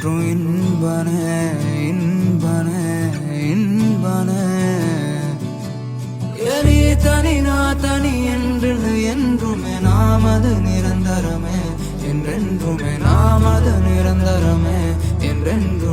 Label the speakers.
Speaker 1: என்றும் இன்பனே இன்பனே இன்பனே எலி தனி நான் தனி என்று என்றுமே நாமது நிரந்தரமே என்றென்றுமே நாமது நிரந்தரமே என்றென்றும்